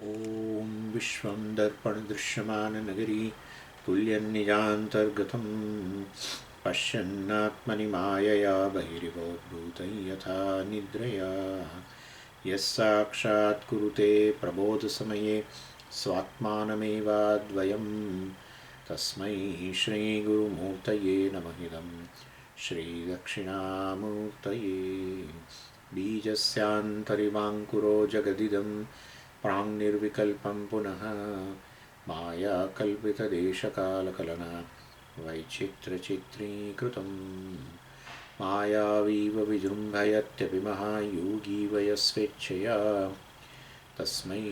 ॐ विश्वं दर्पणदृश्यमाननगरी तुल्यन्निजान्तर्गतं पश्यन्नात्मनि मायया बहिरिवोद्भूतं यथा निद्रया यस्साक्षात् कुरुते प्रबोधसमये स्वात्मानमेवाद्वयं तस्मै श्रीगुरुमूर्तये नमः श्रीदक्षिणामूर्तये बीजस्यान्तरिवाङ्कुरो जगदिदं प्राङ्निर्विकल्पं पुनः मायाकल्पितदेशकालकलना वैचित्र्यचित्रीकृतं मायावीव विजृम्भयत्यपि महायोगी वयस्वेच्छया तस्मै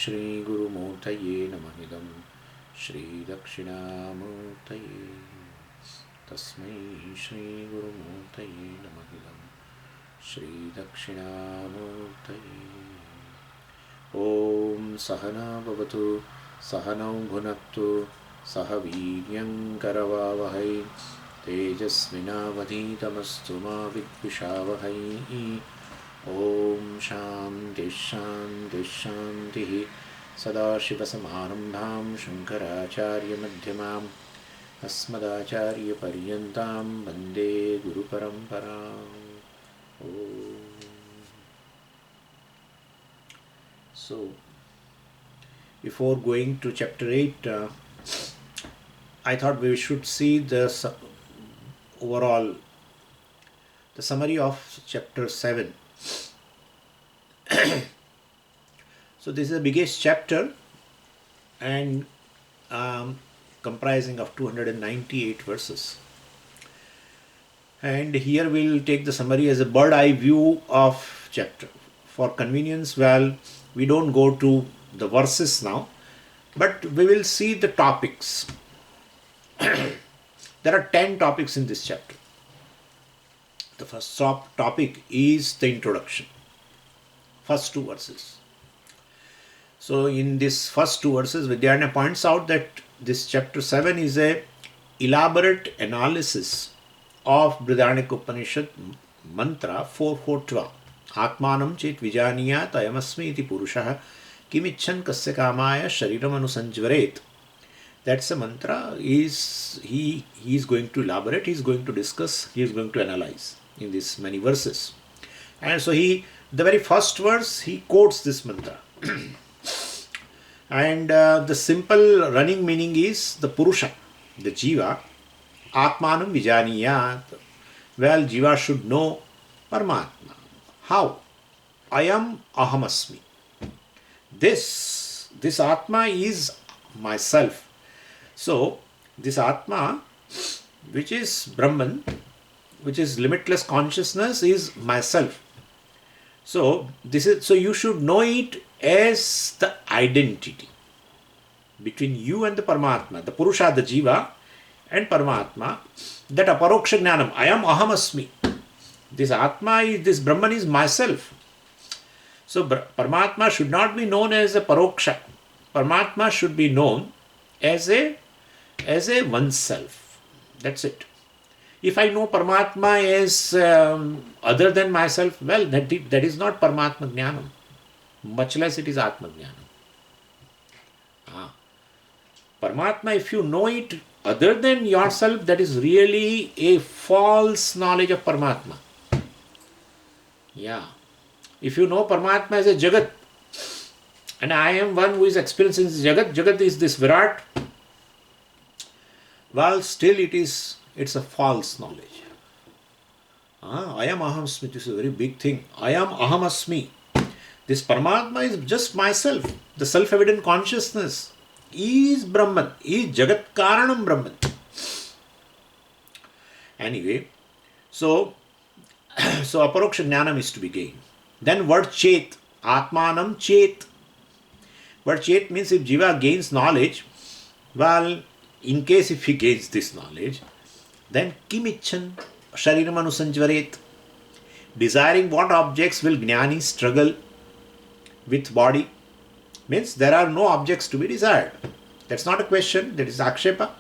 श्रीगुरुमूर्तये नमः श्रीदक्षिणामूर्तये तस्मै श्रीगुरुमूर्तये नमः श्रीदक्षिणामूर्तये ॐ सहना भवतु सहनौ भुनक्तु सह वीर्यं करवावहै तेजस्विनावधीतमस्तु मा विद्विषावहै ॐ शान्तिः शान्तिः शान्तिः सदाशिवसमारम्भां शङ्कराचार्यमध्यमाम् अस्मदाचार्यपर्यन्तां वन्दे गुरुपरम्पराम् ॐ. So, before going to chapter 8, I thought we should see the overall, the summary of chapter 7. So, this is the biggest chapter and comprising of 298 verses. And here we will take the summary as a bird eye view of chapter. For convenience, we don't go to the verses now, but we will see the topics. There are 10 topics in this chapter. The first topic is the introduction, first two verses. So in this first two verses, Vidyaranya points out that this chapter 7 is a elaborate analysis of Brihadaranyaka Upanishad mantra 4.4.12. Atmanam chet vijaniyat ayamasmi iti purushah kimichan kasya kamaya shariram anusanjvaret. That's a mantra. He is going to elaborate, he is going to discuss, he is going to analyze in these many verses. And so the very first verse, he quotes this mantra. And the simple running meaning is the Purusha, the Jiva, Atmanam Vijaniyat. Well, Jiva should know Paramatma. How? I am Ahamasmi. This Atma is myself. So, this Atma, which is Brahman, which is limitless consciousness, is myself. So you should know it as the identity between you and the Paramatma, the Purusha, the Jiva, and Paramatma, that aparoksha jnanam, I am Ahamasmi. This Atma, this Brahman is myself. So Paramatma should not be known as a paroksha. Paramatma should be known as a oneself. That's it. If I know Paramatma as other than myself, well, that is not Paramatma Jnanam. Much less it is Atma Jnanam. Paramatma, if you know it other than yourself, that is really a false knowledge of Paramatma. Yeah. If you know Paramatma as a Jagat, and I am one who is experiencing this Jagat, Jagat is this Virat, well, still it's a false knowledge. I am Ahamasmi. This is a very big thing. I am Ahamasmi. This Paramatma is just myself. The self-evident consciousness is Brahman, is Jagat Karanam Brahman. Anyway, so aparoksha jnanam is to be gained. Then word chet, Atmanam chet. Word chet means if Jiva gains knowledge, well, in case if he gains this knowledge, then kimichan shariram anusanjvaret. Desiring what objects will Jnani struggle with body? Means there are no objects to be desired. That's not a question, that is akshepa.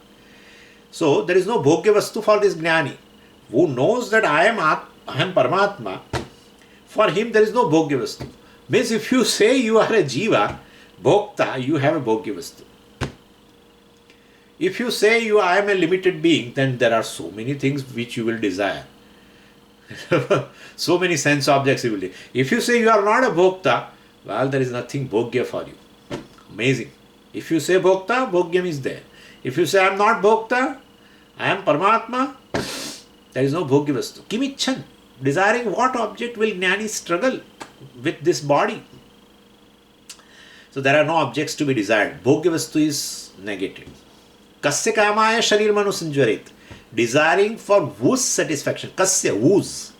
So there is no bhogya vastu for this Jnani, who knows that I am Paramatma. For him there is no bhogya vastu. Means if you say you are a jiva, Bhokta, you have a bhogya vastu. If you say I am a limited being, then there are so many things which you will desire. So many sense objects you will do. If you say you are not a bhokta, well, there is nothing bhogya for you. Amazing. If you say bhokta, bhogyam is there. If you say I am not bhokta, I am Paramatma, there is no bhogya vastu. Kimichan, desiring what object will jnani struggle with this body? So there are no objects to be desired. Bhogya vastu is negated. Kasya kamaya sharir manu sanjvaret. Desiring for whose satisfaction? Kasya, whose?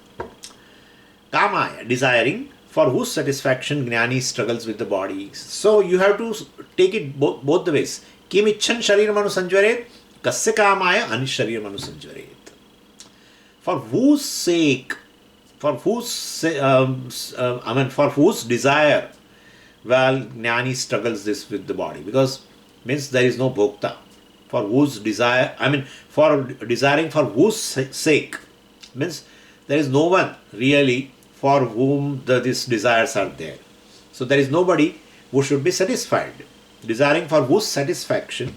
Kamaya, desiring for whose satisfaction jnani struggles with the body. So you have to take it both the ways. Kim icchan sharir manu sanjvaret. Kasya kamaya ani sharir manu sanjvaret. For whose sake, for whose desire, well, jnani struggles this with the body, because means there is no bhokta. For whose desire, for desiring for whose sake, means there is no one really for whom these desires are there. So there is nobody who should be satisfied. Desiring for whose satisfaction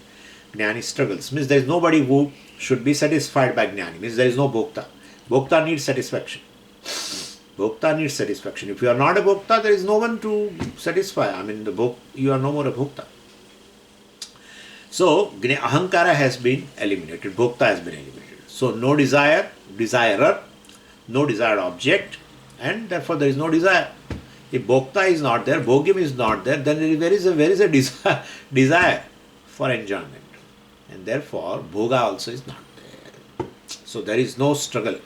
jnani struggles, means there is nobody who should be satisfied by jnani, means there is no bhokta. Bhokta needs satisfaction. Bhokta needs satisfaction. If you are not a bhokta, there is no one to satisfy. You are no more a bhokta. So, ahankara has been eliminated. Bhokta has been eliminated. So, no desire, desirer, no desired object, and therefore there is no desire. If bhokta is not there, bhogyam is not there, then there is a desire for enjoyment. And therefore, bhoga also is not there. So, there is no struggle.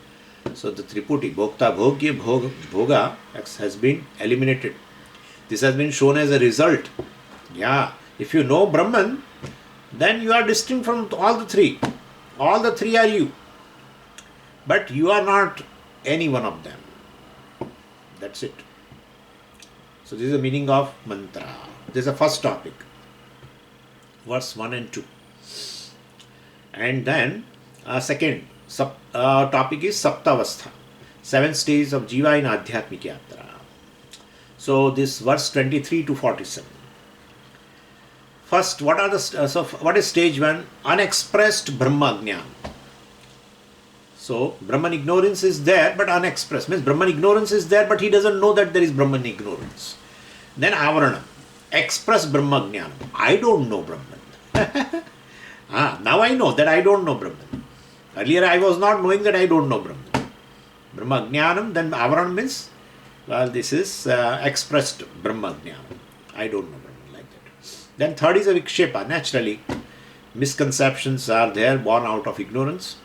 So, the Triputi, bhokta, bhogya, bhoga has been eliminated. This has been shown as a result. Yeah, if you know Brahman, then you are distinct from all the three. All the three are you. But you are not any one of them. That's it. So this is the meaning of mantra. This is the first topic. Verse 1 and 2. And then second topic is Saptavastha. 7 stages of Jiva in Adhyatmik Yatra. So this verse 23 to 47. First, what is stage 1? Unexpressed Brahma Jnana. So, Brahman ignorance is there but unexpressed. Means Brahman ignorance is there but he doesn't know that there is Brahman ignorance. Then Avaranam. Express Brahma Jnana. I don't know Brahman. Now I know that I don't know Brahman. Earlier I was not knowing that I don't know Brahman. Brahma Jnanam, then Avaranam means, well, this is expressed Brahma Jnana. I don't know Brahman. Then third is a vikshepa. Naturally, misconceptions are there born out of ignorance.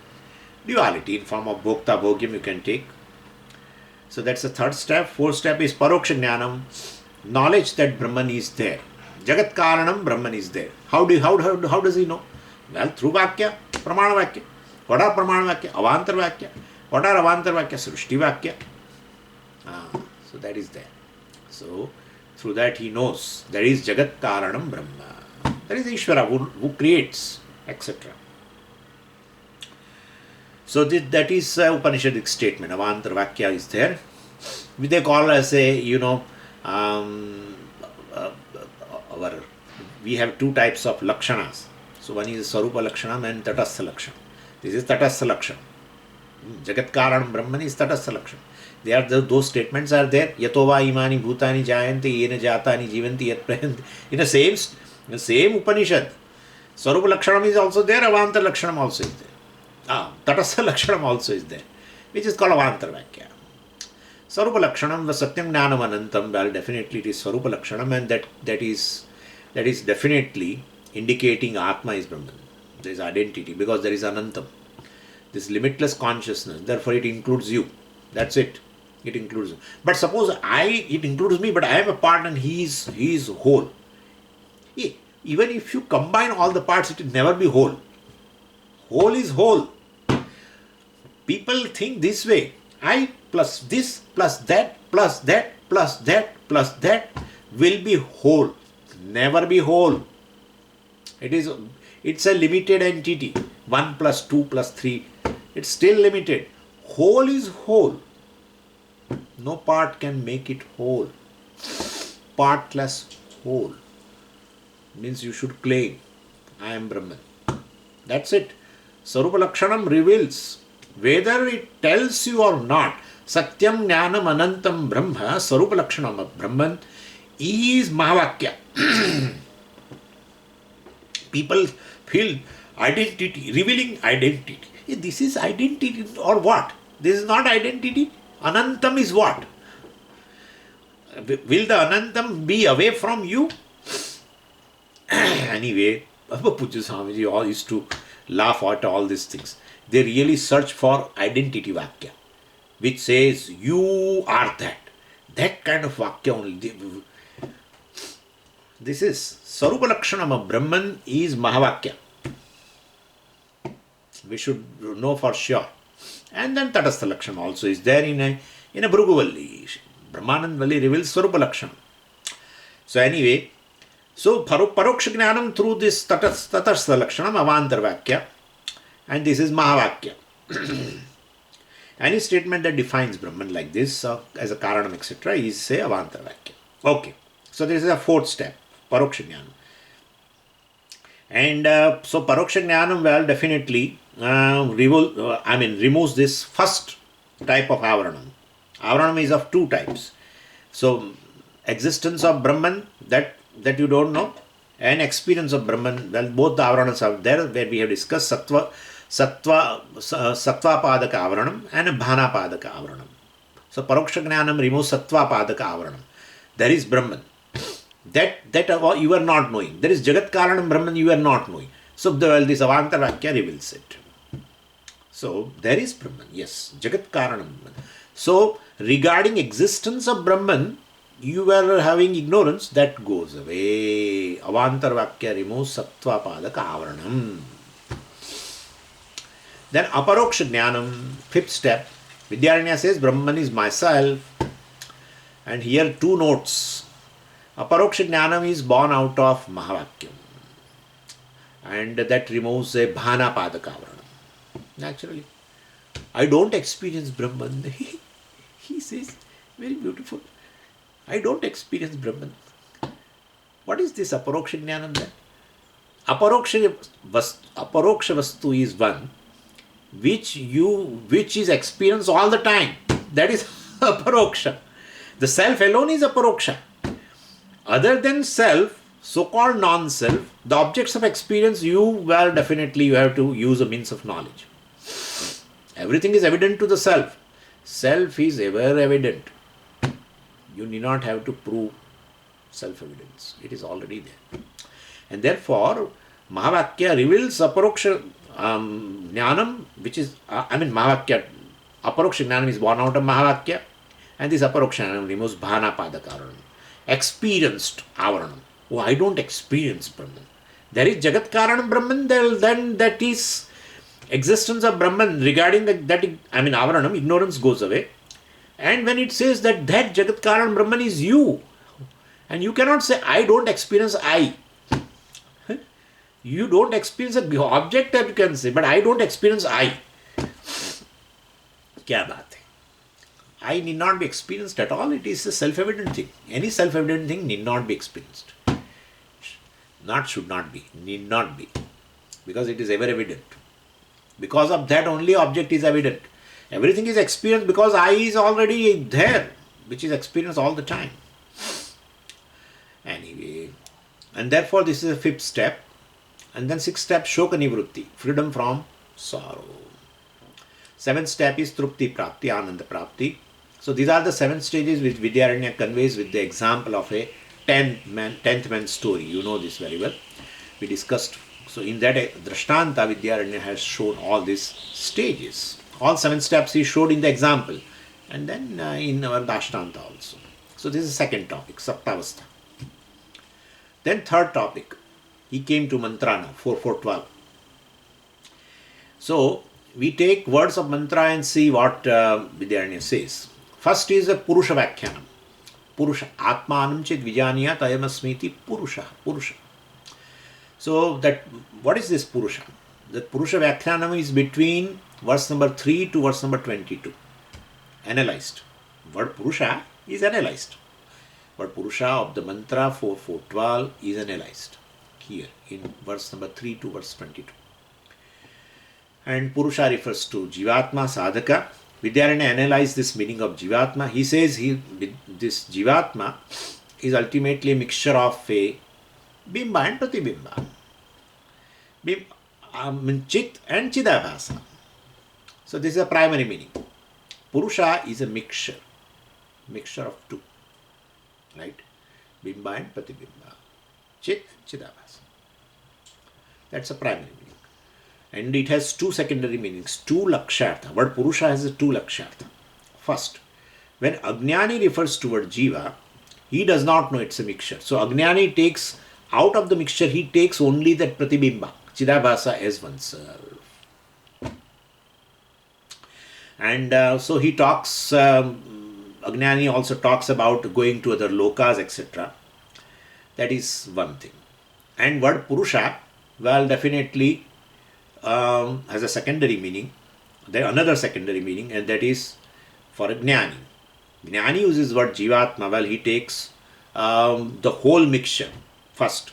Duality in form of bhokta, bhogyam you can take. So that's the third step. Fourth step is paroksha jnanam. Knowledge that Brahman is there. Jagat karanam, Brahman is there. How does he know? Well, through vakya, pramana vakya. What are pramana vakya? Avantar vakya. What are avantar vakya? Srushti vakya. So that is there. So through that he knows there is Jagat Karanam Brahma. There is Ishvara who creates, etc. So that is Upanishadic statement. Avantar Vakya is there. They call as we have two types of Lakshanas. So one is Sarupa Lakshanam and Tatastha Lakshanam. This is Tatastha Lakshanam. Jagat Karanam Brahman is Tatastha Lakshanam. Those statements are there. Yatova imani bhutani jayanti yena jatani jivanti yat prayanti. In the same Upanishad. Sarupa Lakshanam is also there. Avantar Lakshanam also is there. Tatastha Lakshanam also is there. Which is called Avantar Vakya. Sarupa Lakshanam was Satyam Jnanam Anantam. Well, definitely it is Sarupa Lakshanam, and that is definitely indicating Atma is Brahman. There is identity because there is Anantam. This limitless consciousness. Therefore it includes you. That's it. It includes you. But suppose it includes me, but I am a part and he is whole. Even if you combine all the parts, it will never be whole. Whole is whole. People think this way. I plus this plus that plus that plus that plus that will be whole. Never be whole. It's a limited entity. 1 plus 2 plus 3. It's still limited. Whole is whole. No part can make it whole. Partless whole. Means you should claim, I am Brahman. That's it. Sarupa Lakshanam reveals, whether it tells you or not, Satyam Jnanam Anantam Brahma, Sarupa Lakshanam of Brahman is Mahavakya. People feel identity, revealing identity. This is identity or what? This is not identity. Anantam is what? Will the Anantam be away from you? Anyway, Puja Swamiji all used to laugh at all these things. They really search for identity Vakya, which says you are that. That kind of Vakya only. This is Sarupa Lakshanam of Brahman is Mahavakya. We should know for sure. And then Tatastha Lakshanam also is there in a Bhruguvalli. Brahmanand Valli reveals Sarupa Lakshanam. So anyway, so Paroksha Jnanam through this Tatastha Lakshanam, Avantar Vakya, and this is Mahavakya. Any statement that defines Brahman like this as a Karanam etc. is say Avantar Vakya. Okay, so this is a fourth step, Paroksha Jnanam. And so Paroksha Jnanam well definitely removes this first type of Avaranam. Avaranam is of two types. So existence of Brahman that you don't know, and experience of Brahman. Well, both the Avaranas are there where we have discussed Sattva Padaka Avaranam and Bhana Padaka Avaranam. So Paroksha Jnanam removes Sattva Padaka Avaranam. There is Brahman. That you are not knowing. There is Jagat Karanam Brahman you are not knowing. So this Avantar Vakya reveals it. So there is Brahman, yes, Jagat Karanam Brahman. So regarding existence of Brahman, you were having ignorance, that goes away. Avantar Vakya removes Sattva Padaka Avaranam. Then Aparoksha Jnanam, fifth step. Vidyaranya says Brahman is myself. And here two notes. Aparoksha Jnanam is born out of Mahavakyam. And that removes a Bhana Padaka Avaranam. Naturally. I don't experience Brahman. He says, very beautiful. I don't experience Brahman. What is this Aparoksha Jnanam then? Aparoksha Vastu is one which is experienced all the time. That is Aparoksha. The self alone is Aparoksha. Other than self, so-called non-self, the objects of experience definitely you have to use a means of knowledge. Everything is evident to the self. Self is ever evident. You need not have to prove self-evidence. It is already there. And therefore, Mahavakya reveals Aparoksha Jnanam, which is, Mahavakya, Aparoksha Jnanam is born out of Mahavakya, and this Aparoksha Jnanam removes Bhana Padaka Avaranam. Experienced Avaranam. Oh, I don't experience Brahman. There is Jagat Karanam Brahman, then that is existence of Brahman. Regarding Avaranam, ignorance goes away. And when it says that Jagat Karanam Brahman is you, and you cannot say, I don't experience I. You don't experience an object that you can say, but I don't experience I. Kya baat hai? I need not be experienced at all. It is a self-evident thing. Any self-evident thing need not be experienced. Not should not be, need not be. Because it is ever evident. Because of that only object is evident. Everything is experienced because I is already there, which is experienced all the time. Anyway, and therefore this is a fifth step. And then sixth step, Shoka Nivrutti, freedom from sorrow. Seventh step is Trupti Prapti, Ananda Prapti. So these are the 7 stages which Vidyaranya conveys with the example of a 10th man story. You know this very well. We discussed. So in that Drishtanta, Vidyaranya has shown all these stages. All 7 steps he showed in the example. And then in our Dashtanta also. So this is the second topic, Saptavastha. Then third topic, he came to mantra now, 4.4.12. So we take words of mantra and see what Vidyaranya says. First is a Purusha Vakyanam. Purusha. Atmanam chit vijaniya tayamasmiti Purusha. Purusha. So that, what is this Purusha? The Purusha Vakyanam is between verse number 3 to verse number 22. Analyzed. Word Purusha is analyzed. Word Purusha of the mantra 4.4.12 is analyzed. here in verse number 3 to verse 22. And Purusha refers to Jivatma, Sadhaka. Vidyaranya analyzed this meaning of Jivatma. He says this Jivatma is ultimately a mixture of a Bimba and Pratibimba. Chit and Chidabhasa. So this is a primary meaning. Purusha is a mixture of two. Right? Bimba and Pratibimba. Chit and Chidabhasa. That's a primary meaning. And it has two secondary meanings, two lakshartha. Word Purusha has two lakshartha. First, when Ajnani refers to word Jiva, he does not know it's a mixture. So Ajnani takes, out of the mixture, he takes only that Pratibimba, Chidabhasa as oneself. And so he talks, Ajnani also talks about going to other lokas, etc. That is one thing. And word Purusha, well, definitely has a secondary meaning. There another secondary meaning, and that is for a Jnani. Jnani uses word Jivatma. Well, he takes the whole mixture first.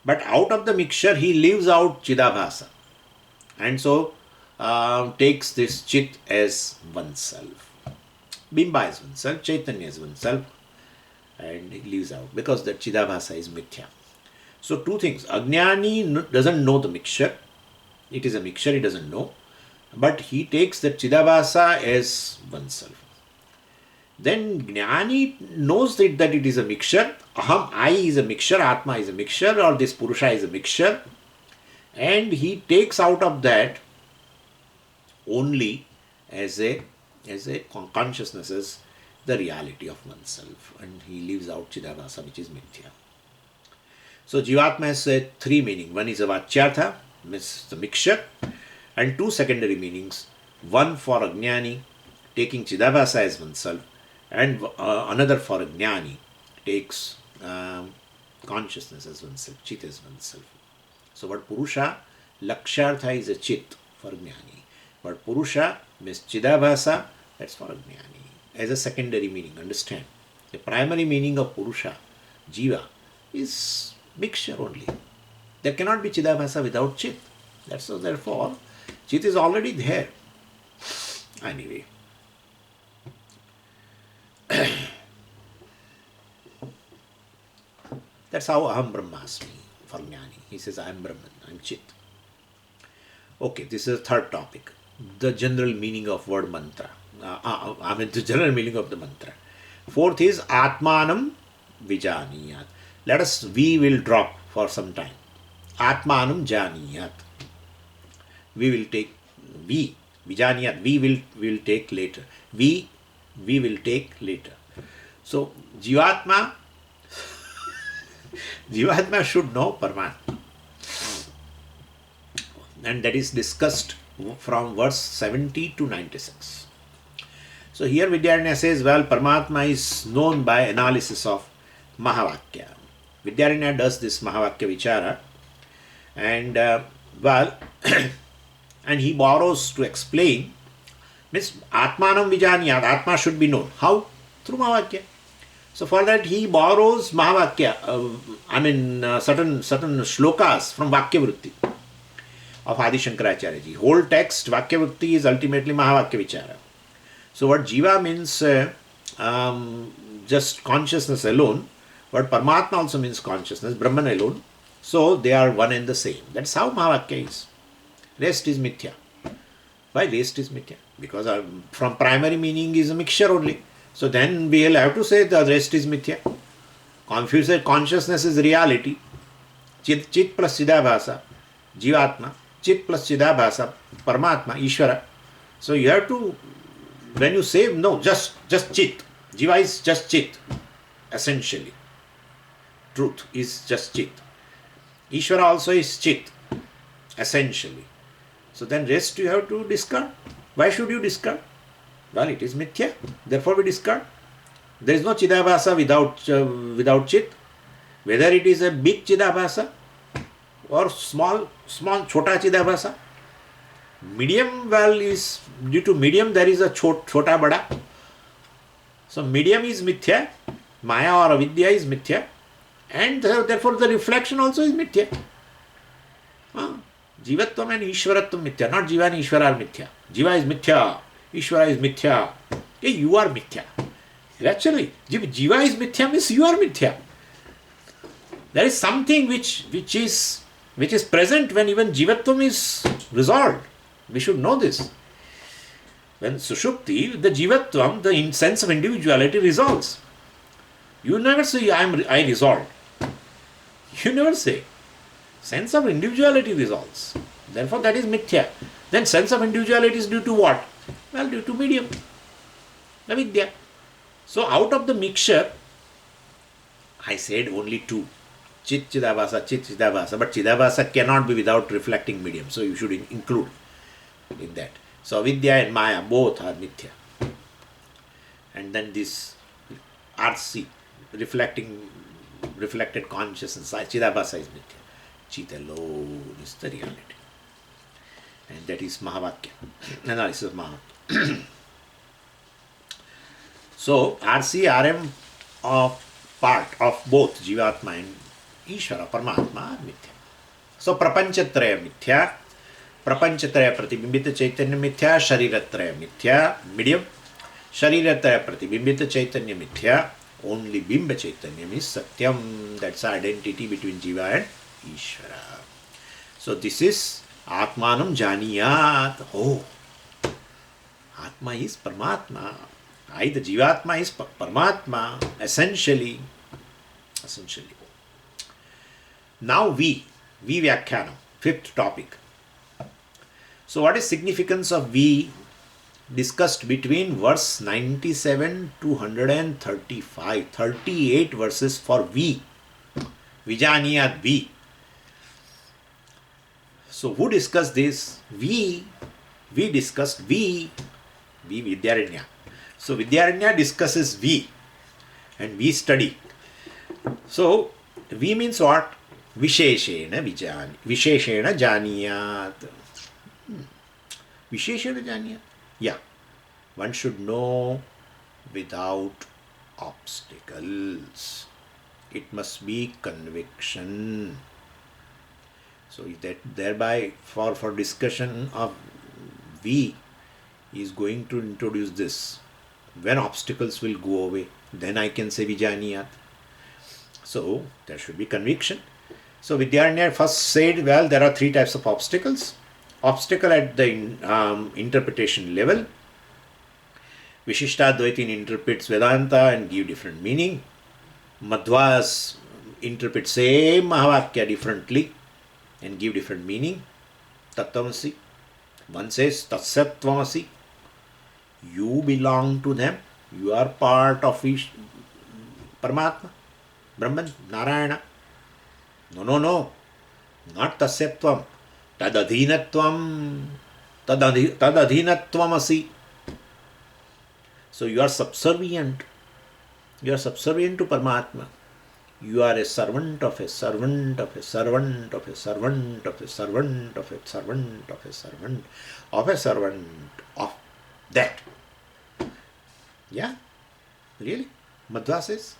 But out of the mixture, he leaves out Chidabhasa. And so takes this Chit as oneself. Bimba is oneself, Chaitanya is oneself. And he leaves out because the Chidabhasa is Mithya. So two things. Ajnani doesn't know the mixture. It is a mixture, he doesn't know. But he takes the Chidabhasa as oneself. Then Jnani knows that it is a mixture. Aham, I is a mixture, Atma is a mixture, or this Purusha is a mixture. And he takes out of that only as a consciousness, as the reality of oneself. And he leaves out Chidabhasa, which is Mithya. So Jivatma has three meanings. One is a Vachyartha, means the mixture, and two secondary meanings. One for Ajnani, taking Chidabhasa as oneself, and another for Ajnani, takes consciousness as oneself, Chit as oneself. So what Purusha, Lakshartha is a Chit for Ajnani. What Purusha means Chidabhasa, that's for Ajnani. As a secondary meaning, understand. The primary meaning of Purusha, Jiva, is mixture only. There cannot be Chidabhasa without Chit. That's so therefore, Chit is already there. Anyway. That's how Aham Brahmasmi for Jnani. He says, I am Brahman, I am Chit. Okay, this is the third topic. The general meaning of word mantra. The general meaning of the mantra. Fourth is Atmanam Vijaniyat. We will drop for some time. Atmanam Janiyat. We will take, Vijaniyat, we will take later. We will take later. So, Jivatma should know Paramatma. And that is discussed from verse 70 to 96. So here Vidyaranya says, well, Paramatma is known by analysis of Mahavakya. Vidyaranya does this Mahavakya Vichara, and and he borrows to explain, means Atmanam Vijaniyat, Atma should be known. How? Through Mahavakya. So for that he borrows Mahavakya, certain shlokas from Vakya Vritti of Adi Shankaracharya ji. Whole text, Vakya Vritti, is ultimately Mahavakya Vichara. So what Jiva means just consciousness alone, but Paramatma also means consciousness, Brahman alone. So they are one and the same. That's how Mahavakya is. Rest is Mithya. Why rest is Mithya? Because from primary meaning is a mixture only. So then we will have to say the rest is Mithya. Confused consciousness is reality. Chit plus Chidabhasa, Jivatma. Chit plus Chidabhasa, Paramatma, Ishvara. So you have to, when you say, no, just Chit. Jiva is just Chit, essentially. Truth is just Chit. Ishvara also is Chit, essentially. So then rest you have to discard. Why should you discard? Well, it is Mithya. Therefore we discard. There is no Chidabhasa without Chit. Whether it is a big Chidabhasa or small Chota Chidabhasa. Medium, well, is due to medium there is a Chota Bada. So medium is Mithya. Maya or Avidya is Mithya. And therefore the reflection also is mithya. Jivatvam and Ishwaratvam mithya. Not Jiva and Ishvara are mithya. Jiva is mithya. Ishvara is mithya. Hey, you are mithya. Actually, Jiva is mithya means you are mithya. There is something which is present when even Jivatvam is resolved. We should know this. When Sushupti, the Jivatvam, the sense of individuality resolves. You never say, I resolved. You never say. Sense of individuality resolves. Therefore, that is mithya. Then sense of individuality is due to what? Well, due to medium, avidya. So, out of the mixture, I said only two. Chit Chidabhasa. But Chidabhasa cannot be without reflecting medium. So, you should include in that. So, avidya and maya both are mithya. And then this RC, reflected consciousness, Chidabhasa is mithya. Chit alone is the reality. And that is Mahavakya, analysis of Mahavakya. So, RC, RM of part of both Jivatma and Ishvara, Paramatma are mithya. So, Prapanchatraya mithya, Prapanchatraya Pratibimbita Chaitanya mithya, Shariratraya mithya, medium, Shariratraya Pratibimbita Chaitanya mithya, only Bimba Chaitanya is Satyam, that's identity between Jiva and Ishvara. So, this is Atmanam Janiyat. Oh, Atma is Paramatma. The Jivatma is Paramatma, essentially. Now we Vyakhyanam, fifth topic. So what is significance of we discussed between verse 97 to 135, 38 verses for we. Vijaniyat we. So who discussed this? We discussed we Vidyaranya. So Vidyaranya discusses we and we study. So we means what? Visheshena janiyat. Visheshena janiyat. Yeah. One should know without obstacles. It must be conviction. So that thereby for discussion of we is going to introduce this. When obstacles will go away, then I can say Vijaniyat. So there should be conviction. So Vidyaranya first said, well, there are three types of obstacles. Obstacle at the interpretation level. Vishishtadvaitin interprets Vedanta and give different meaning. Madhvas interpret same Mahavakya differently and give different meaning. Tattvamasi. One says Tatsyatvamasi. You belong to them. You are part of Paramatma, Brahman, Narayana. No. Not Tasyatvam. Tadadhinatvam. Tadadhinattvamasi. So you are subservient. You are subservient to Paramatma. You are a servant of a servant of a servant of a servant of a servant of a servant of a servant of a servant of that. Yeah? Really? Madhva says.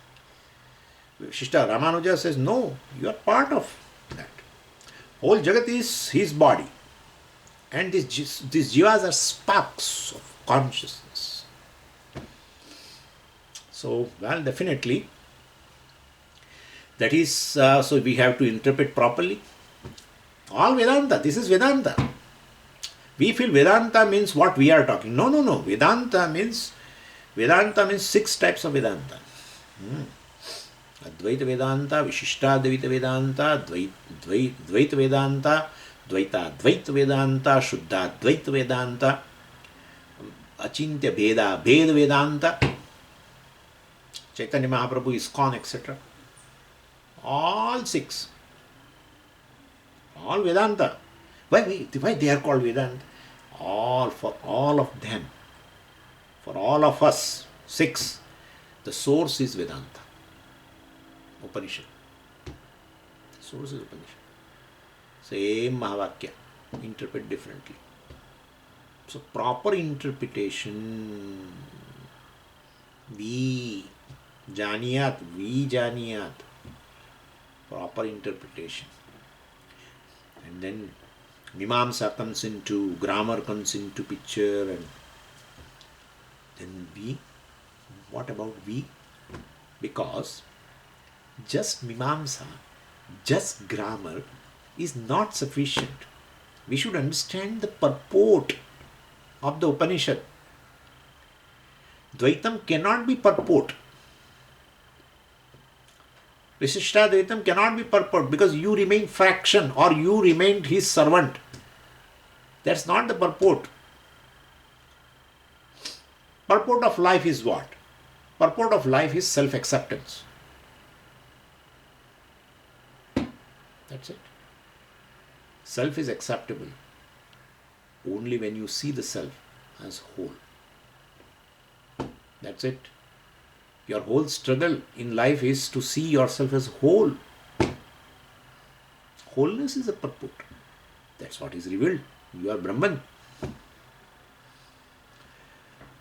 Shishta Ramanuja says, no, you are part of that. Whole Jagat is his body. And these jivas are sparks of consciousness. So, well, definitely, that is, so we have to interpret properly. All Vedanta, this is Vedanta. We feel Vedanta means what we are talking. No. Vedanta means six types of Vedanta. Advaita Vedanta, Vishishtadvaita Vedanta, Dvaita Vedanta, Dvaita Vedanta, Shuddhadvaita Vedanta, Achintya Bheda Vedanta, Chaitanya Mahaprabhu, ISKCON, etc. All six. All Vedanta. Why they are called Vedanta? For all of them. For all of us, six. The source is Vedanta. Upanishad. Source is Upanishad. Same Mahavakya. Interpret differently. So proper interpretation. We janiyat. proper interpretation. And then Mimamsa comes into, grammar comes into picture, and then we, what about we? Because just Mimamsa, just grammar is not sufficient. We should understand the purport of the Upanishad. Dvaitam cannot be purport. Visishtadvaitam cannot be purport, because you remain fraction or you remained his servant. That's not the purport. Purport of life is what? Purport of life is self-acceptance. That's it. Self is acceptable only when you see the self as whole. That's it. Your whole struggle in life is to see yourself as whole. Wholeness is a purport. That's what is revealed. You are Brahman.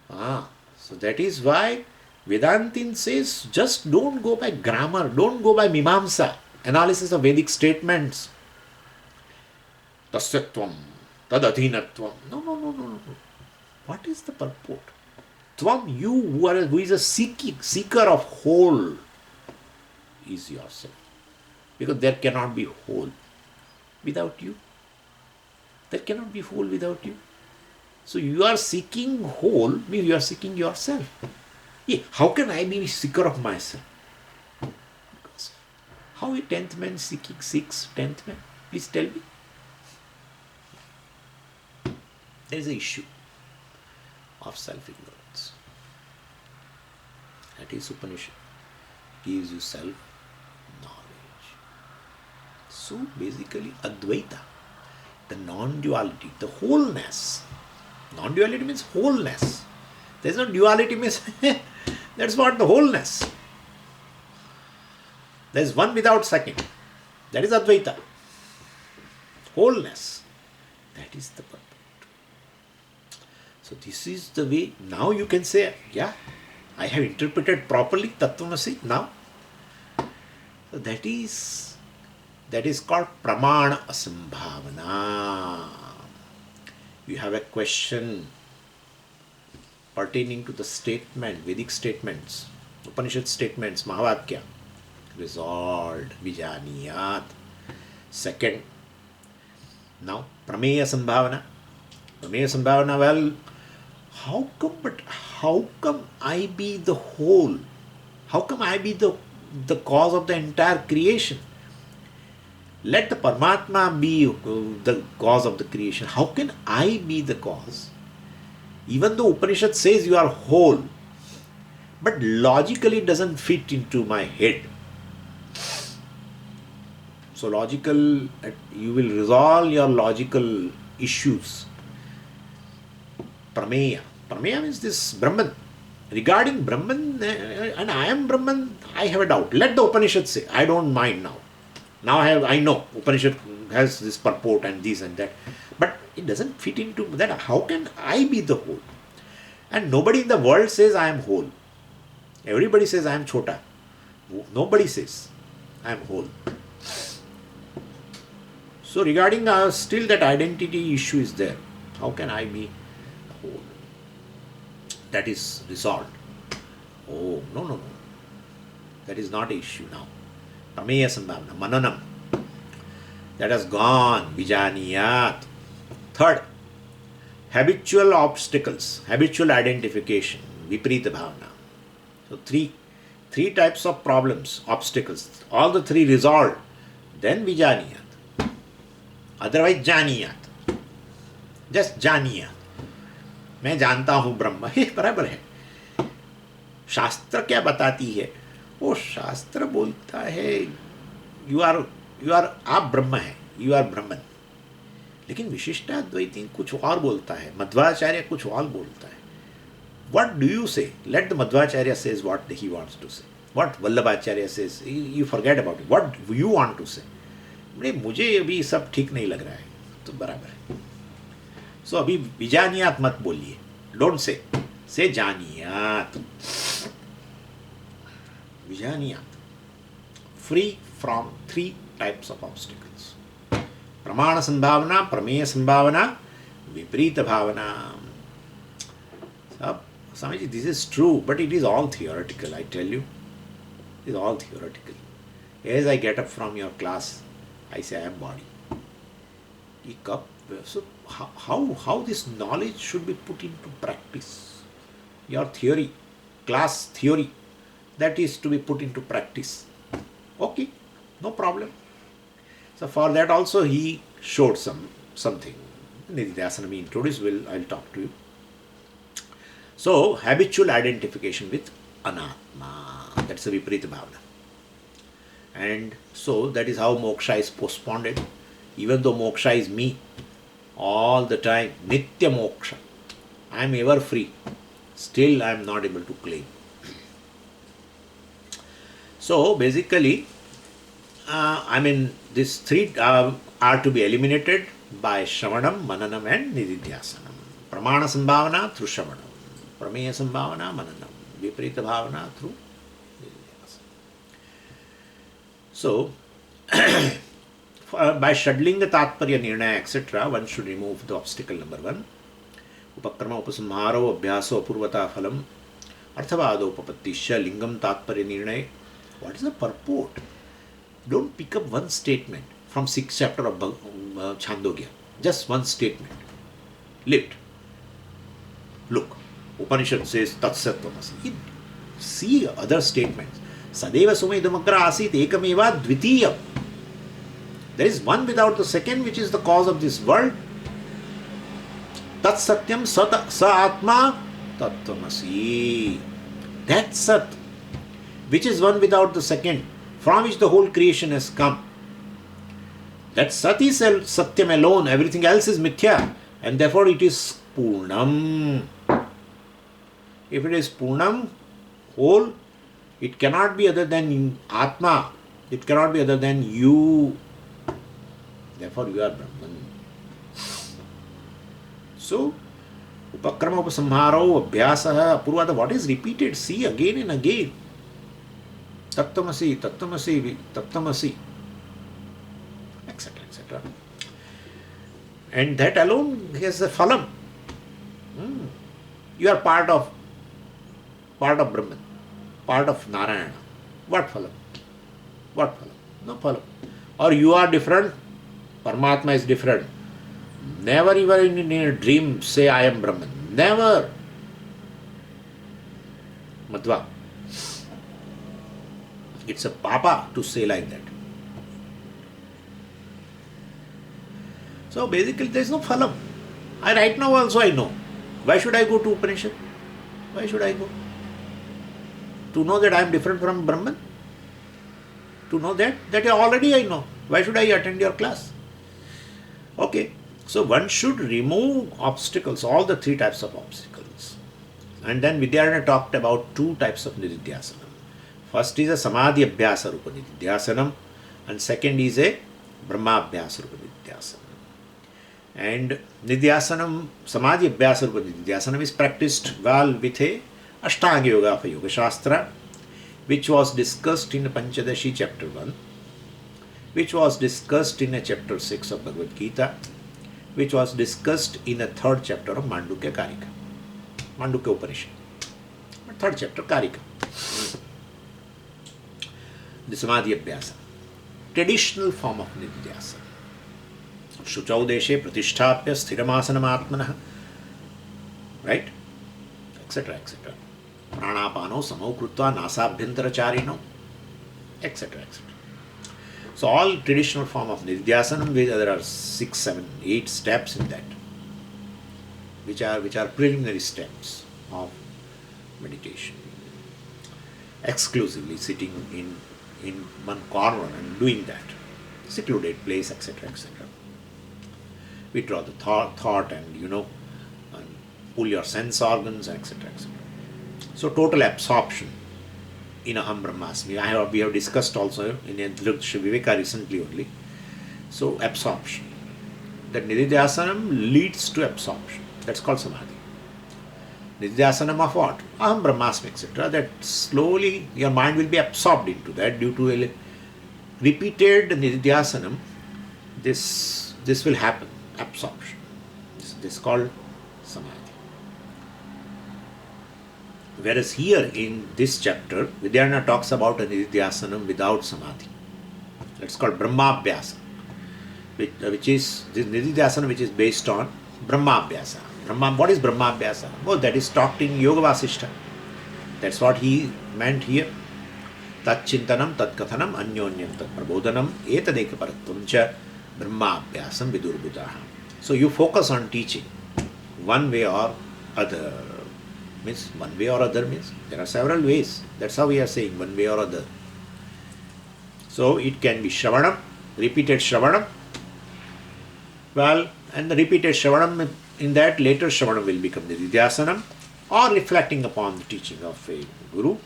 So that is why Vedantin says, just don't go by grammar, don't go by Mimamsa, analysis of Vedic statements. Tasyatvam, tadadhinatvam. No. What is the purport? Tvam, you who is a seeker of whole, is yourself. Because there cannot be whole without you. There cannot be whole without you. So you are seeking whole, means you are seeking yourself. Yeah, how can I be a seeker of myself? Because how a 10th man seeks 10th man? Please tell me. There is an issue of self-ignorance. That is Upanishad. Gives you self-knowledge. So basically Advaita, the non-duality, the wholeness. Non-duality means wholeness. There is no duality means that's what the wholeness. There is one without second. That is Advaita. Wholeness. That is the purpose. So this is the way. Now you can say, yeah, I have interpreted properly Tattvamasi now. So that is called Pramana Asambhavana. You have a question pertaining to the statement, Vedic statements, Upanishad statements, Mahavakya. Resolved, Vijaniyat. Second, now Prameya Sambhavana. Prameya Sambhavana, well, how come I be the whole? How come I be the cause of the entire creation? Let the Paramatma be the cause of the creation. How can I be the cause? Even though Upanishad says you are whole, but logically it doesn't fit into my head. So you will resolve your logical issues. Prameya. Prameya means this Brahman. Regarding Brahman, and I am Brahman, I have a doubt. Let the Upanishad say. I don't mind now. Now I know Upanishad has this purport and this and that. But it doesn't fit into that. How can I be the whole? And nobody in the world says I am whole. Everybody says I am chota. Nobody says I am whole. So regarding still that identity issue is there. How can I be whole? That is resolved. Oh, no. That is not an issue now. Prameya Sambhavana, Mananam. That has gone. Vijaniyat. Third, habitual obstacles, habitual identification, Viparita Bhavana. So three types of problems, obstacles. All the three resolved. Then Vijaniyat. Otherwise Janiyat. Just Janiyat. मैं जानता हूँ ब्रह्म है, बराबर है. शास्त्र क्या बताती है? वो शास्त्र बोलता है यू आर आप ब्रह्म है, यू आर ब्रह्मन. लेकिन विशिष्टाद्वैती कुछ और बोलता है, मध्वाचार्य कुछ और बोलता है. What do you say? Let the Madhvacharya says what he wants to say. What Vallabhacharya says, you forget about it. What you want to say? मुझे अभी सब ठीक नहीं लग रहा है, तो बराबर है. So अभी विजानियात मत बोलिए. Don't say. Say जानियात. विजानियात. Free from three types of obstacles. Pramana Sambhavana, Prameya Sambhavana, Viparita Bhavana. So, Swamiji, this is true, but it is all theoretical, I tell you. It is all theoretical. As I get up from your class, I say I am body. So how this knowledge should be put into practice? Your theory, class theory, that is to be put into practice. Okay, no problem. So for that also he showed something. Nididhyasana we introduced, I'll talk to you. So habitual identification with anatma, that's a viparita bhavana. And so that is how moksha is postponed. Even though moksha is me, all the time, nitya moksha, I am ever free, still I am not able to claim. So basically, these three are to be eliminated by Shravanam, Mananam and Nididhyasanam. Pramana Sambhavana through Shravanam, Prameya Sambhavana, Mananam, Viparita Bhavana through Nididhyasana. So, by Shadlinga Tatparya Nirnaya etc., one should remove the obstacle number 1. Upakrama Upasamharo Abhyaso Apurvata Phalam Arthavado Upapattisya Lingam Tatparya Nirnaya. What is the purport? Don't pick up one statement from 6th chapter of Chandogya. Just one statement. Lift. Look. Upanishad says Tatsattvamasi. See other statements. Sadeva Sumaidamakra Asit Ekameva Dvitiyam. There is one without the second, which is the cause of this world. Tat Satyam Sa Atma Tattvamasi. That Sat, which is one without the second, from which the whole creation has come. That Sat is Satyam alone, everything else is Mithya, and therefore it is Purnam. If it is Purnam, whole, it cannot be other than Atma, it cannot be other than you. Therefore you are Brahman. So, Upakrama Upasamharo Abhyasaha Apurvata, what is repeated? See again and again. Tattvamasi, Tattvamasi, Tattvamasi, etc. etc. And that alone has a phalam. You are part of Brahman, part of Narayana. What phalam? What phalam? No phalam. Or you are different, Paramatma is different. Never even in a dream say I am Brahman. Never. Madhva. It's a papa to say like that. So basically there is no phalam. Right now also I know. Why should I go to Upanishad? Why should I go? To know that I am different from Brahman? To know that already I know. Why should I attend your class? Okay. So one should remove obstacles, all the three types of obstacles. And then Vidyaranya talked about two types of Nididhyasanam. First is a Samadhi Abhyasa Rupa Nididhyasanam, and second is a Brahma Abhyasa Rupa Nididhyasanam. And Nididhyasanam, Samadhi Abhyasa Rupa Nididhyasanam is practiced well with a Ashtanga Yoga of Yoga Shastra, which was discussed in Pancadasi chapter 1, which was discussed in a chapter 6 of Bhagavad Gita, which was discussed in a third chapter of Mandukya Karika, Mandukya Upanishad, third chapter Karika. The Samadhi Abhyasa, traditional form of Nididhyasana. Shuchau deshe pratisthapya sthiramasana atmanah, right? Etc. etc. Pranapano samau krutva nasabhyantara etc. etc. So all traditional form of Nididhyasana, there are 6, 7, 8 steps in that, which are preliminary steps of meditation. Exclusively sitting in one corner and doing that, secluded place, etc. etc. Withdraw the thought and and pull your sense organs, etc. etc. So total absorption in Aham Brahmasmi. We have discussed also in Shri Viveka recently only. So absorption. That Nididhyasanam leads to absorption. That's called Samadhi. Nididhyasanam of what? Aham Brahmasmi, etc. That slowly your mind will be absorbed into that due to repeated nididhyasanam, this will happen, absorption. This is called samadhi. Whereas here in this chapter, Vidyaranyaka talks about a nididhyasanam without samadhi. It's called Brahmabhyasa, which is this nididhyasanam which is based on Brahmabhyasa. What is Brahmabhyasa? Oh, that is taught in Yoga Vasishtha. That's what he meant here. Tat chintanam, tat kathanam, anyonyam, tat prabodhanam, etadeka paratvam cha Brahmabhyasam vidurbhudaha. So you focus on teaching one way or other. Means one way or other means there are several ways. That's how we are saying one way or other. So it can be Shravanam, repeated Shravanam. Well, and the repeated Shravanam, in that later Shravanam will become nididhyasanam, or reflecting upon the teaching of a guru,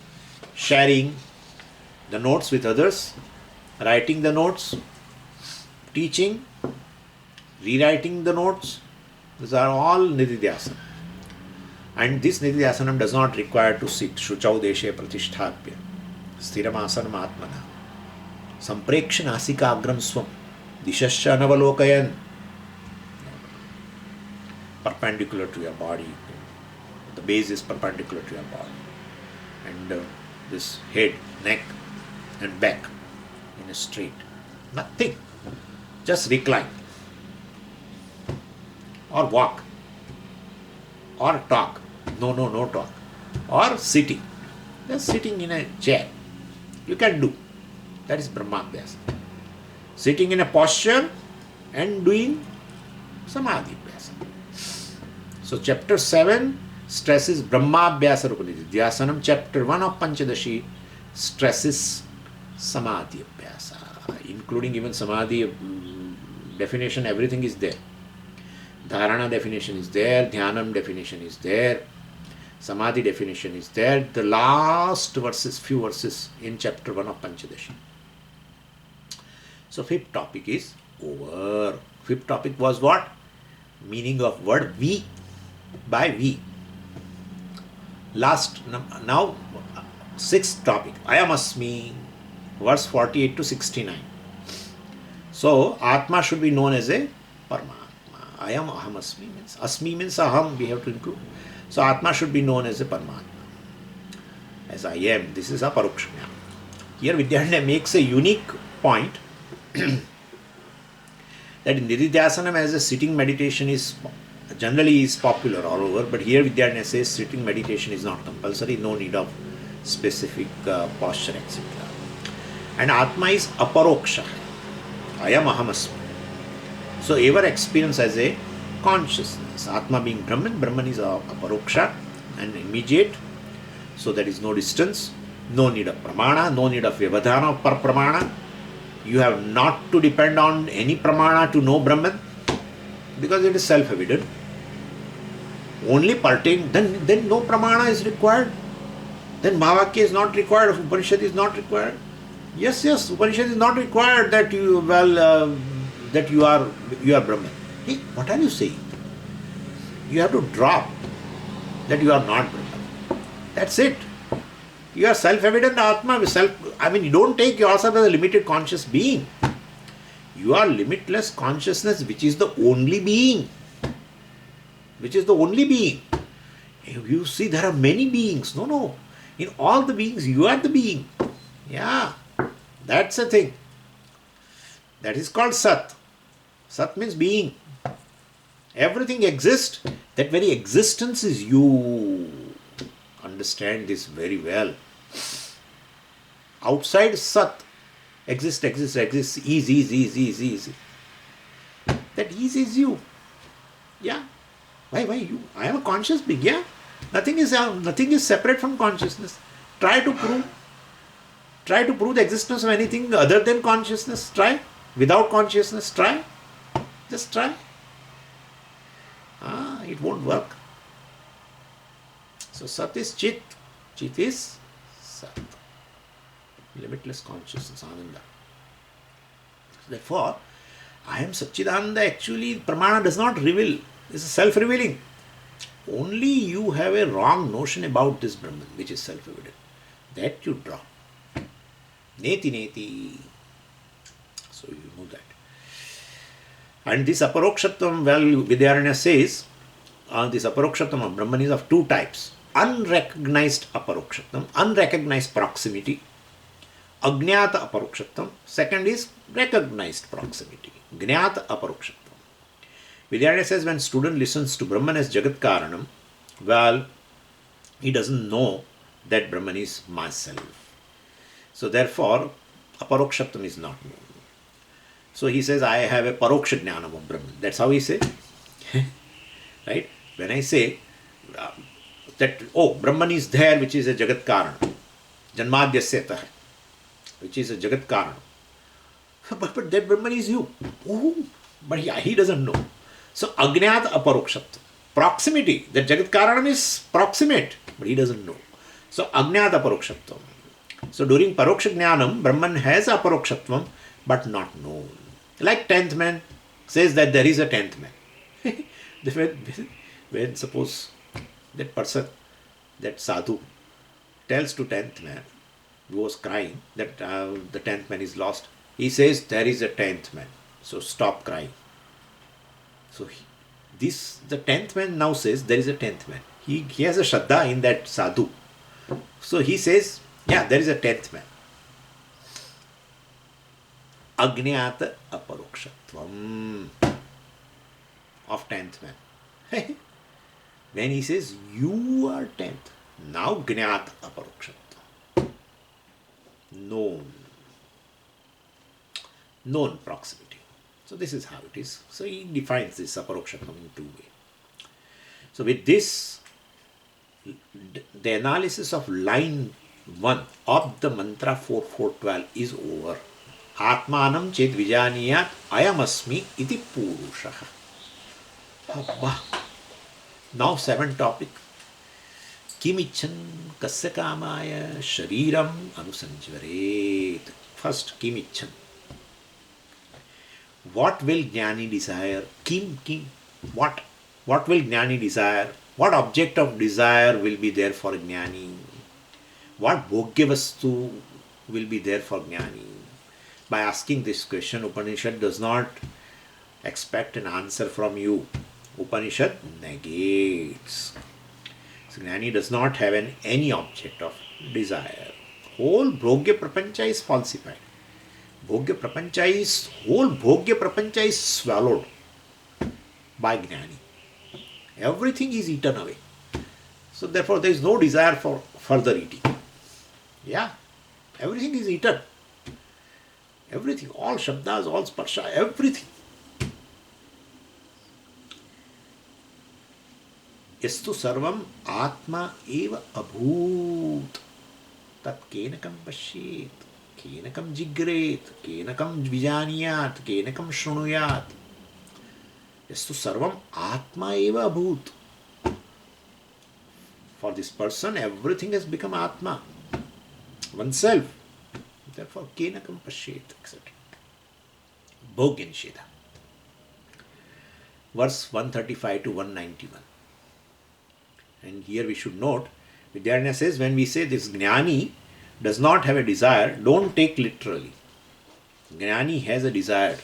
sharing the notes with others, writing the notes, teaching, rewriting the notes. These are all nididhyasana. And this nididhyasanam does not require to sit. Shuchau deshe pratisthapya sthiramasana atmana sampreksha nasika agram swam dishascha anavalokayan. Perpendicular to your body. The base is perpendicular to your body. And this head, neck and back in a straight. Nothing. Just recline. Or walk. Or talk. No talk. Or sitting. Just sitting in a chair. You can do. That is Brahmabhyasa. Sitting in a posture and doing Samadhi Abhyasa. So chapter 7 stresses Brahmabhyasa Rupanidhyasanam. Chapter 1 of Pancadasi stresses Samadhi Abhyasa. Including even Samadhi definition, everything is there. Dharana definition is there, Dhyanam definition is there, Samadhi definition is there. The last verses, few verses in chapter 1 of Pancadasi. So fifth topic is over. Fifth topic was what? Meaning of word we by we. Now sixth topic, Ayamasmi, verse 48 to 69. So Atma should be known as a Paramatma. Ayam aham asmi means aham, we have to include. So Atma should be known as a Paramatma. As I am, this is a Paroksha Jnana. Here Vidyaranyaka makes a unique point that Nididhyasanam as a sitting meditation is generally is popular all over, but here Vidyaranyaka says sitting meditation is not compulsory, no need of specific posture, etc. And Atma is aparoksha. Ayam aham asmi. So ever experience as a consciousness. Atma being Brahman, Brahman is aparoksha and immediate. So there is no distance, no need of pramana, no need of vyavadhana par pramana. You have not to depend on any pramana to know Brahman, because it is self-evident. Only pertain, then no pramana is required. Then Mahavakya is not required, Upanishad is not required. Yes, Upanishad is not required that you that you are Brahman. Hey, what are you saying? You have to drop that you are not Brahman. That's it. You are self-evident Atma. You don't take yourself as a limited conscious being. You are limitless consciousness, which is the only being. Which is the only being. You see, there are many beings. No. In all the beings, you are the being. Yeah, that's the thing. That is called Sat. Sat means being. Everything exists. That very existence is you. Understand this very well. Outside Sat, exists, easy. That easy is you. Yeah. Why you? I am a conscious being. Yeah. Nothing is separate from consciousness. Try to prove the existence of anything other than consciousness. Try. Without consciousness. Try. Just try. It won't work. So Sat is Chit. Chit is Sat. Limitless consciousness, Ananda. Therefore, I am Satchidananda. Actually, Pramana does not reveal. It's self-revealing. Only you have a wrong notion about this Brahman, which is self-evident. That you drop. Neti. So you know that. And this aparokshatvam, well, Vidyaranya says, this aparokshatvam of Brahman is of two types. Unrecognized aparokshatvam, unrecognized proximity. Agnyata aparokshatvam. Second is recognized proximity. Gnyata aparokshatvam. Vidyaranya says when student listens to Brahman as Jagat Karanam, well, he doesn't know that Brahman is myself. So therefore, aparokshatvam is not known. So he says, I have a paroksha jnanam of Brahman. That's how he says. Right? When I say that, oh, Brahman is there, which is a Jagat Karanam. Janmadhyasya, which is a Jagat Karanam. But that Brahman is you. Oh, but he doesn't know. So Agnyat aparokshatvam. Proximity. That Jagat Karanam is proximate, but he doesn't know. So Agnyat aparokshatvam. So during paroksha jnanam, Brahman has aparokshatvam, but not known. Like 10th man says that there is a 10th man. when suppose that person, that sadhu, tells to 10th man, who was crying, that the 10th man is lost, he says there is a 10th man, so stop crying. So the 10th man now says there is a 10th man. He has a shraddha in that sadhu. So he says, yeah, there is a 10th man. Agnyata aparokshatvam of 10th man. When he says, you are 10th, now Gnyat aparokshatvam. Known proximity. So this is how it is. So he defines this aparokshatvam in two ways. So with this, the analysis of line 1 of the mantra 4412 is over. Atmanam ched vijaniyat ayamasmi iti purushaha. Now 7th topic. Kimichan kasya kamaya shariram anusanjvaret. First, kimichan. What will Jnani desire? Kim. What? What will Jnani desire? What object of desire will be there for Jnani? What bhogya vastu will be there for Jnani? By asking this question, Upanishad does not expect an answer from you. Upanishad negates. So Jnani does not have any object of desire. Whole bhogya prapancha is falsified. Whole bhogya prapancha is swallowed by Jnani. Everything is eaten away. So therefore there is no desire for further eating. Yeah, everything is eaten. Everything, all shabdas, all sparsha, everything. Yastu sarvam atma eva abhoot. Tat kenakam pashyet, kenakam jigret, kenakam vijaniyat, kenakam shrunuyat. Yastu sarvam atma eva abhoot. For this person, everything has become atma, oneself. Therefore, kenakam pashyet, etc. Bhogya nishedha. Verse 135 to 191. And here we should note, Vidyaranya says, when we say this Jnani does not have a desire, don't take literally. Jnani has a desire,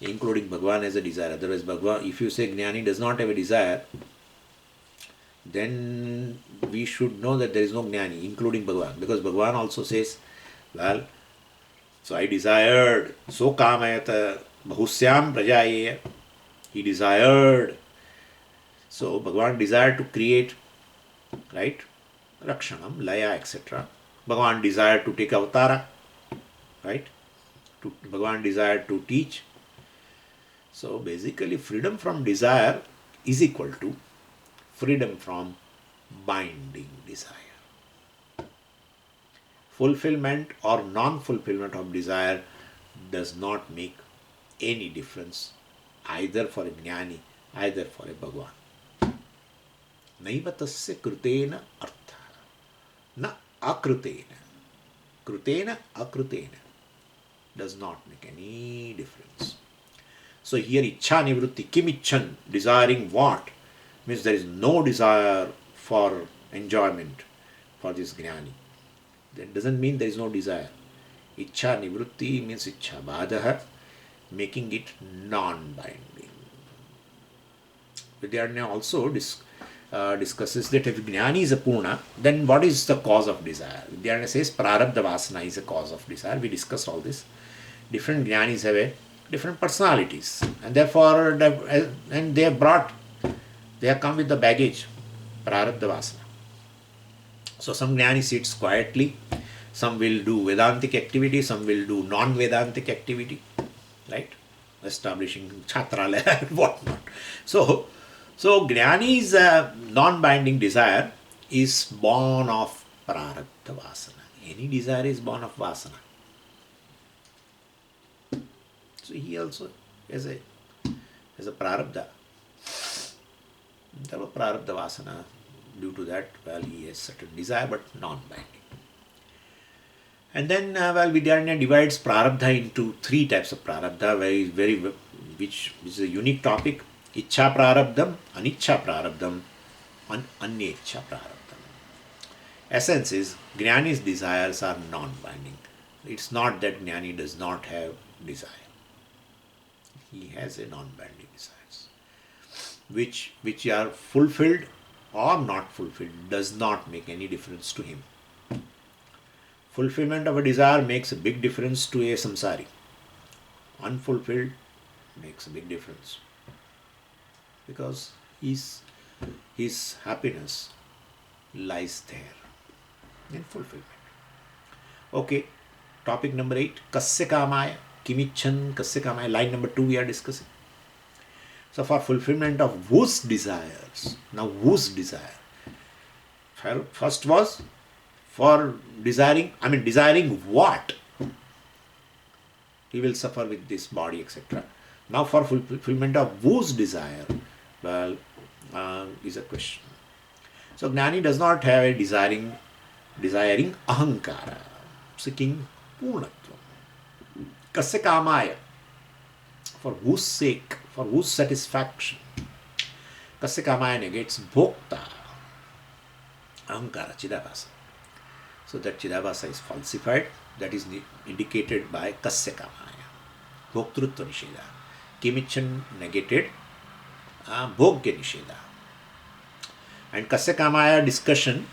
including Bhagavan has a desire. Otherwise, Bhagavan, if you say Jnani does not have a desire, then we should know that there is no Jnani, including Bhagavan. Because Bhagavan also says, well, so I desired, so kamayata bahusyam prajaya. He desired. So Bhagavan desired to create, right? Rakshanam, Laya, etc. Bhagavan desired to take avatara, right? Bhagavan desired to teach. So basically freedom from desire is equal to freedom from binding desire. Fulfillment or non-fulfillment of desire does not make any difference either for a Jnani, either for a Bhagavan. Naiva tasya krutena artha. Na akrutena. Krutena akrutena. Does not make any difference. So here ichha nivrutti, kim icchan, desiring what? Means there is no desire for enjoyment for this Jnani. That doesn't mean there is no desire. Ichha nivrutti means ichha badaha. making it non-binding. Vidyarnya also discusses that if Jnani is a Purna, then what is the cause of desire? Vidyarnya says Prarabdha Vasana is a cause of desire. We discussed all this. Different Jnanis have different personalities, and therefore, and they have come with the baggage, Prarabdha Vasana. So some Jnani sits quietly, some will do Vedantic activity, some will do non-Vedantic activity, right? Establishing Chhatralaya and whatnot. So Jnani's non-binding desire is born of Prarabdha Vasana. Any desire is born of Vasana. So he also has a Prarabdha. There was Prarabdha Vasana. Due to that, well, he has certain desire but non-binding. And then, Vidyaranya divides Prarabdha into three types of Prarabdha, which is a unique topic. Ichha Prarabdham, Anichha Prarabdham, and Anyecha Prarabdham. Essence is, Jnani's desires are non-binding. It's not that Jnani does not have desire. He has a non-binding desires, which are fulfilled or not fulfilled does not make any difference to him. Fulfillment of a desire makes a big difference to a samsari. Unfulfilled makes a big difference, because his happiness lies there in fulfillment. Okay, topic number 8, Kasya Kamaya, Kimichan Kasya Kamaya, line number 2 we are discussing. So for fulfillment of whose desires, now whose desire? First was for desiring what? He will suffer with this body, etc. Now for fulfillment of whose desire? Well, is a question. So Jnani does not have a desiring ahankara, seeking purnatva. Kasya kamaya, for whose sake, for whose satisfaction? Kasya kamaya negates bhokta, ahankara, chidabhasa. So that chidabhasa is falsified. That is indicated by kasya kamaya, bhoktrutva nisheda. Kimichan negated bhogya nisheda. And kasya kamaya discussion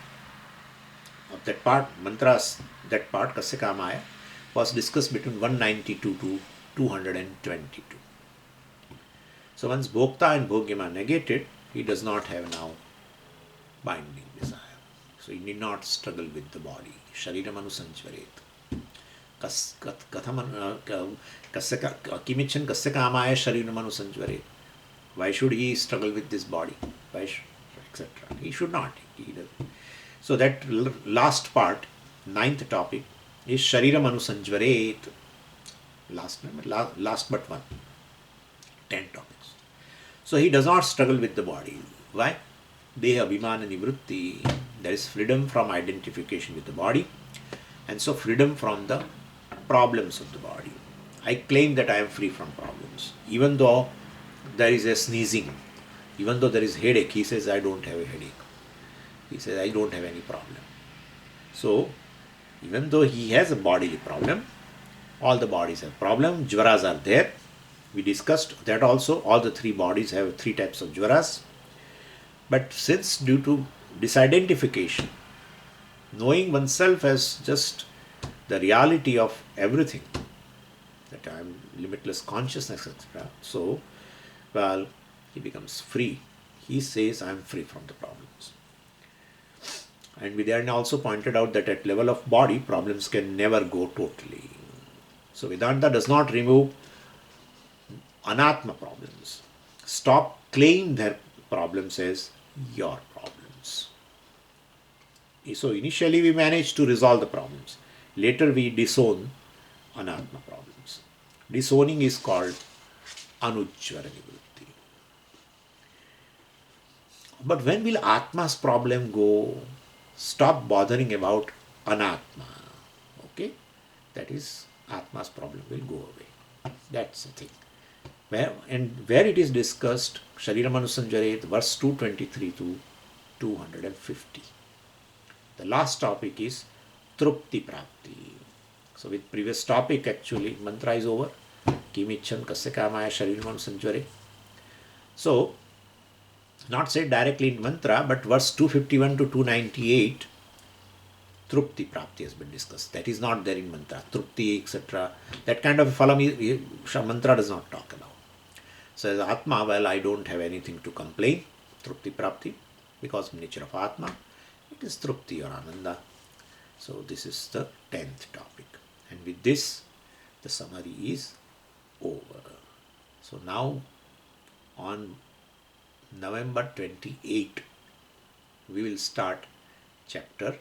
of that part, mantras, that part kasya kamaya was discussed between 192 to 222. So once bhokta and bhogyam are negated, he does not have now binding desire. So he need not struggle with the body. Shariram anusanchvaret. Kimichan kasya kamaya shariram anusanchvaret. Why should he struggle with this body? Why etc. He should not. So that last part, 9th topic, is shariram anusanchvaret. Last but one. 10 topics. So he does not struggle with the body. Why? Deha abhimana nivrutti. There is freedom from identification with the body, and so freedom from the problems of the body. I claim that I am free from problems. Even though there is a sneezing, even though there is headache, he says, I don't have a headache. He says, I don't have any problem. So, even though he has a bodily problem, all the bodies have problem. Jvaras are there. We discussed that also. All the three bodies have 3 types of jvaras. But since due to disidentification, knowing oneself as just the reality of everything, that I am limitless consciousness, etc. So, well, he becomes free. He says, I am free from the problems. And Vedanta also pointed out that at level of body, problems can never go totally. So Vedanta does not remove anatma problems. Stop claiming their problems as your problems. So initially we manage to resolve the problems. Later we disown anatma problems. Disowning is called anujjvara nivrutti. But when will atma's problem go? Stop bothering about anatma. Okay? That is, atma's problem will go away. That's the thing. Where it is discussed, Shariram Anusanjaret, verse 223 to 250. The last topic is Trupti Prapti. So with previous topic, actually, mantra is over. Kimicham kasya kamaya shariram sanjvare. So, not said directly in mantra, but verse 251 to 298, Trupti Prapti has been discussed. That is not there in mantra. Trupti, etc. That kind of phalam mantra does not talk about. So as Atma, well, I don't have anything to complain. Trupti Prapti, because nature of Atma, it is Trupti or Ananda. So this is the 10th topic. And with this, the summary is over. So now on November 28, we will start chapter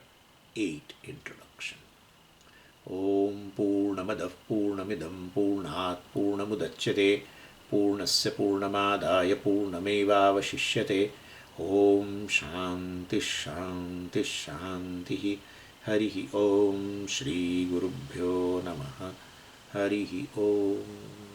8, Introduction. Om Purnamadav Purnamidam Purnat Purnamudachyate Purnasya Purnamadaya Purnamevavashishyate. Om Shanti Shanti Shanti. Harihi Om Shri Gurubhyo Namaha. Harihi Om.